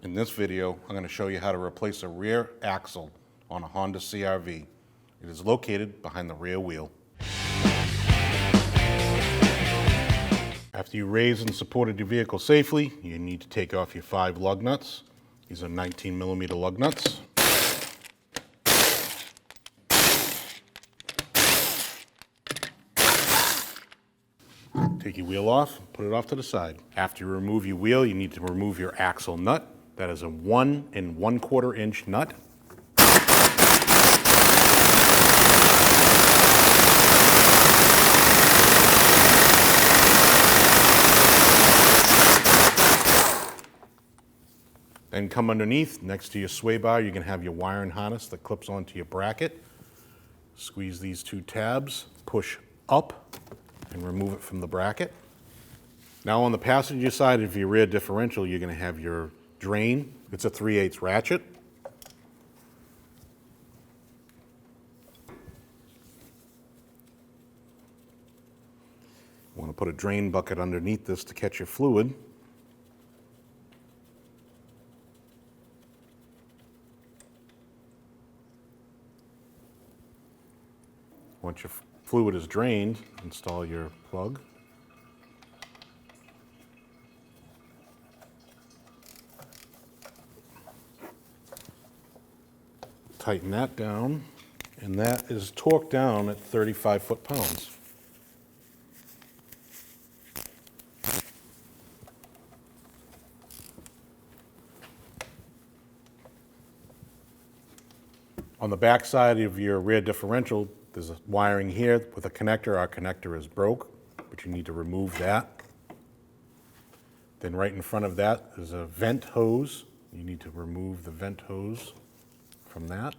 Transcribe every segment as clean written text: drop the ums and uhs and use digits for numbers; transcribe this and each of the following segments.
In this video, I'm going to show you how to replace a rear axle on a Honda CR-V. It is located behind the rear wheel. After you raised and supported your vehicle safely, you need to take off your 5 lug nuts. These are 19mm lug nuts. Take your wheel off, put it off to the side. After you remove your wheel, you need to remove your axle nut. That is a 1 1/4 inch nut. Then come underneath, next to your sway bar, you're going to have your wiring harness that clips onto your bracket. Squeeze these 2 tabs, push up, and remove it from the bracket. Now on the passenger side of your rear differential, you're going to have your drain. It's a 3/8 ratchet. You want to put a drain bucket underneath this to catch your fluid. Once your fluid is drained, install your plug. Tighten that down, and that is torqued down at 35 foot-pounds. On the back side of your rear differential, there's a wiring here with a connector. Our connector is broke, but you need to remove that. Then right in front of that is a vent hose. You need to remove the vent hose from that.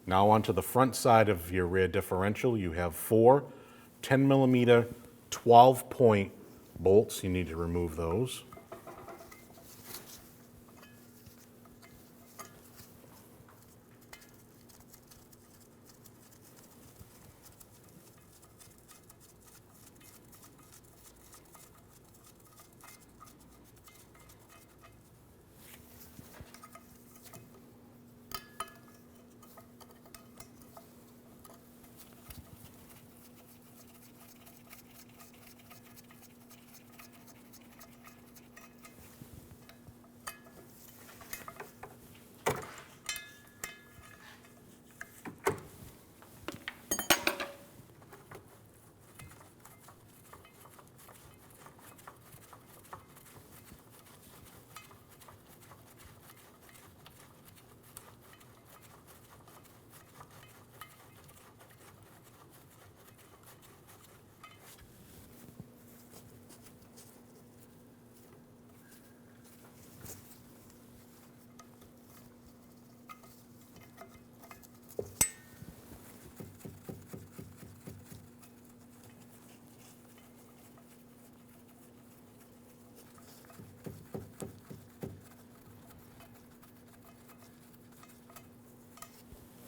Now onto the front side of your rear differential, you have 4 10mm 12-point bolts. You need to remove those.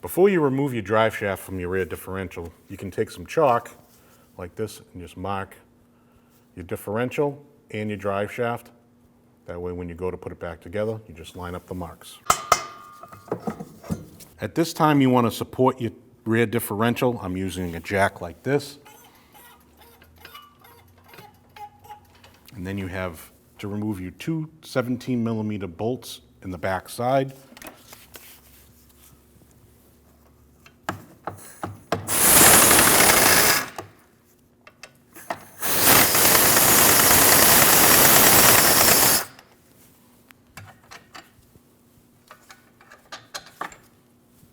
Before you remove your drive shaft from your rear differential, you can take some chalk like this and just mark your differential and your drive shaft. That way when you go to put it back together, you just line up the marks. At this time you want to support your rear differential. I'm using a jack like this. And then you have to remove your 2 17mm bolts in the back side.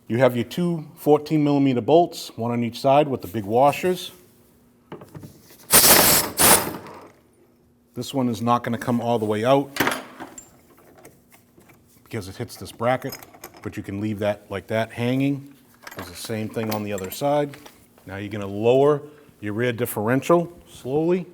You have your 2 14mm bolts, one on each side with the big washers. This one is not going to come all the way out because it hits this bracket, but you can leave that like that hanging. There's the same thing on the other side. Now you're going to lower your rear differential slowly.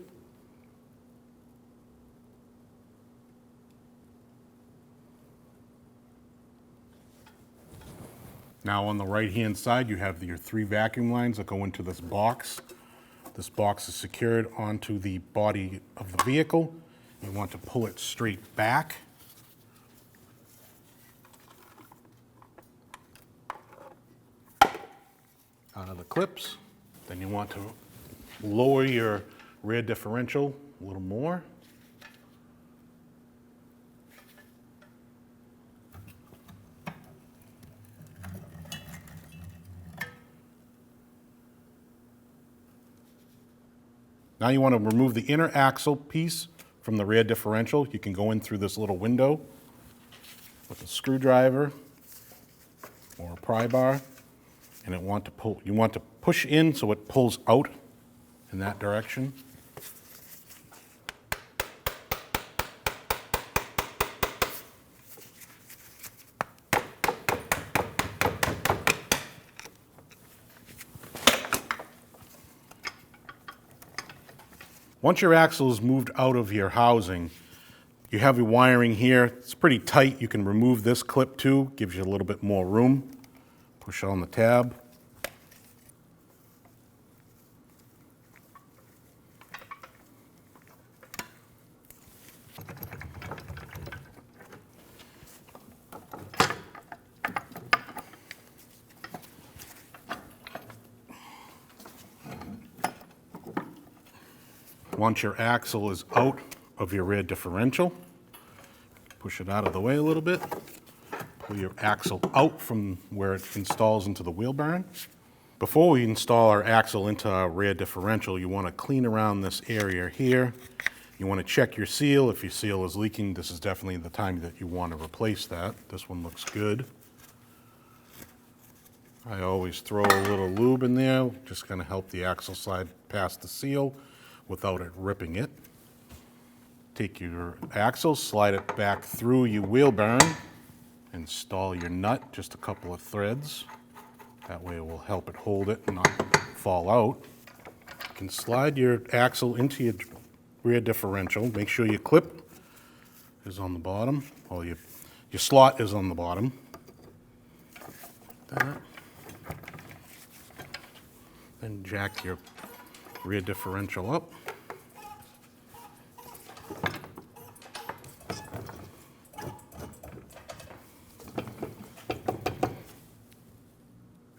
Now on the right-hand side, you have your 3 vacuum lines that go into this box. This box is secured onto the body of the vehicle. You want to pull it straight back. out of the clips. Then you want to lower your rear differential a little more. Now you want to remove the inner axle piece from the rear differential. You can go in through this little window with a screwdriver or a pry bar, and you want to push in so it pulls out in that direction. Once your axle is moved out of your housing, you have your wiring here. It's pretty tight. You can remove this clip too, gives you a little bit more room. Push on the tab. Once your axle is out of your rear differential, push it out of the way a little bit. Pull your axle out from where it installs into the wheel bearing. Before we install our axle into our rear differential, you want to clean around this area here. You want to check your seal. If your seal is leaking, this is definitely the time that you want to replace that. This one looks good. I always throw a little lube in there, just going to help the axle slide past the seal without it ripping it. Take your axle, slide it back through your wheel bearing, install your nut, just a couple of threads. That way it will help it hold it and not fall out. You can slide your axle into your rear differential. Make sure your clip is on the bottom, or your slot is on the bottom. Like that. Then jack your rear differential up.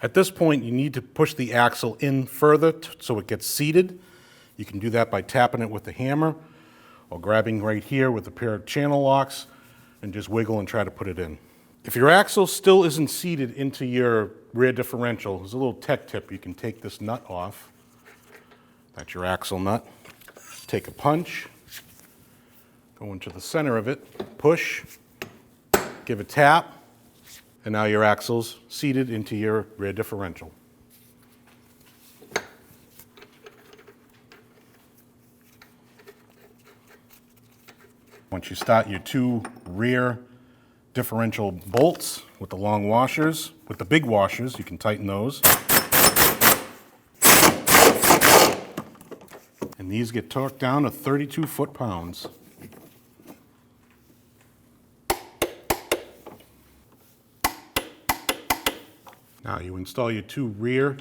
At this point, you need to push the axle in further so it gets seated. You can do that by tapping it with a hammer or grabbing right here with a pair of channel locks and just wiggle and try to put it in. If your axle still isn't seated into your rear differential, there's a little tech tip. You can take this nut off. That's your axle nut. Take a punch, go into the center of it, push, give a tap, and now your axle's seated into your rear differential. Once you start your two rear differential bolts with the long washers, with the big washers, you can tighten those. And these get torqued down to 32 foot-pounds. Now you install your two rear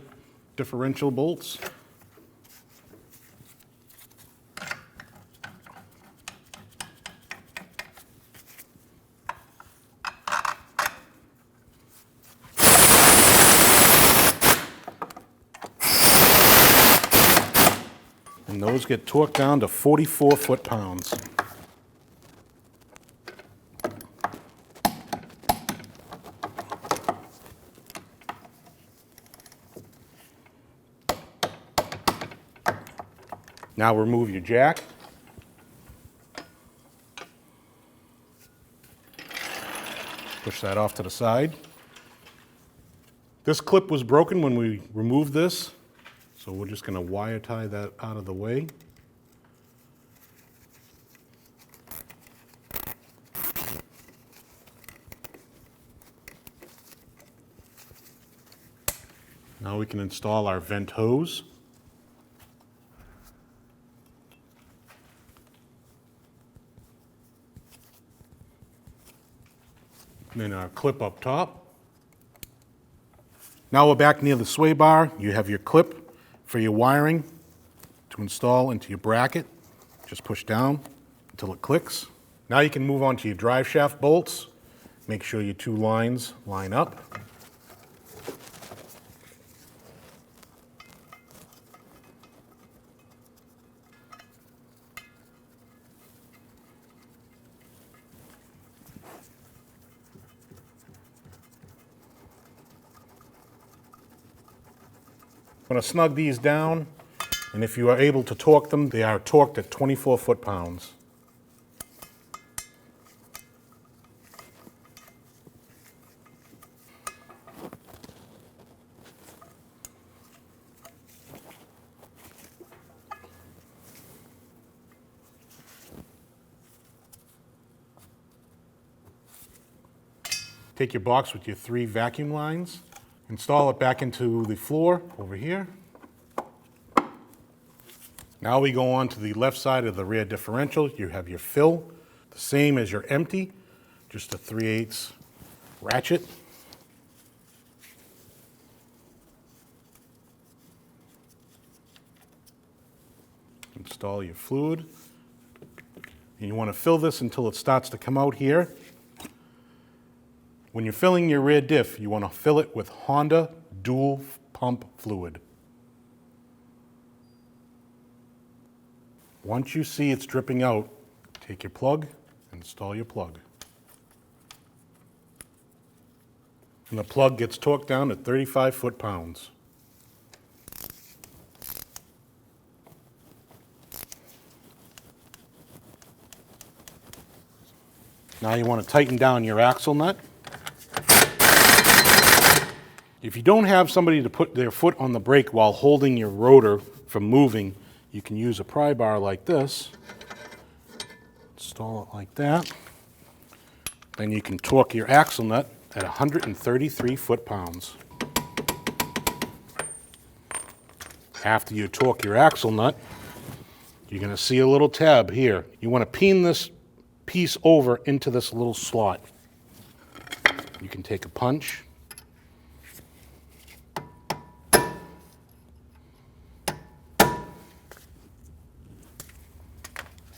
differential bolts. And those get torqued down to 44 foot-pounds. Now remove your jack. Push that off to the side. This clip was broken when we removed this, so we're just going to wire tie that out of the way. Now we can install our vent hose. And then our clip up top. Now we're back near the sway bar. You have your clip for your wiring to install into your bracket. Just push down until it clicks. Now you can move on to your drive shaft bolts. Make sure your two lines line up. I'm going to snug these down, and if you are able to torque them, they are torqued at 24 foot-pounds. Take your box with your 3 vacuum lines, install it back into the floor over here. Now we go on to the left side of the rear differential. You have your fill, the same as your empty, just a 3/8 ratchet. Install your fluid. And you want to fill this until it starts to come out here. When you're filling your rear diff, you want to fill it with Honda dual pump fluid. Once you see it's dripping out, take your plug and install your plug. And the plug gets torqued down at 35 foot-pounds. Now you want to tighten down your axle nut. If you don't have somebody to put their foot on the brake while holding your rotor from moving, you can use a pry bar like this. Install it like that. Then you can torque your axle nut at 133 foot-pounds. After you torque your axle nut, you're going to see a little tab here. You want to pin this piece over into this little slot. You can take a punch.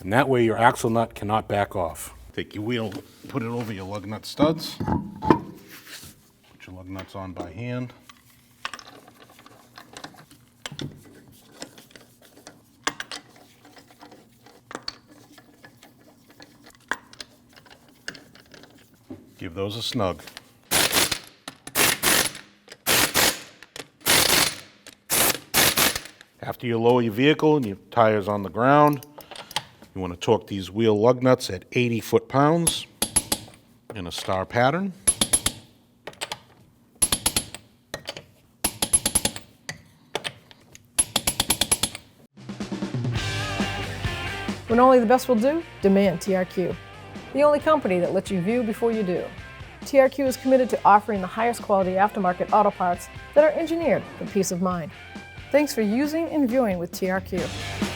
And that way your axle nut cannot back off. Take your wheel, put it over your lug nut studs. Put your lug nuts on by hand. Give those a snug. After you lower your vehicle and your tire's on the ground, you want to torque these wheel lug nuts at 80 foot-pounds in a star pattern. When only the best will do, demand TRQ. The only company that lets you view before you do. TRQ is committed to offering the highest quality aftermarket auto parts that are engineered for peace of mind. Thanks for using and viewing with TRQ.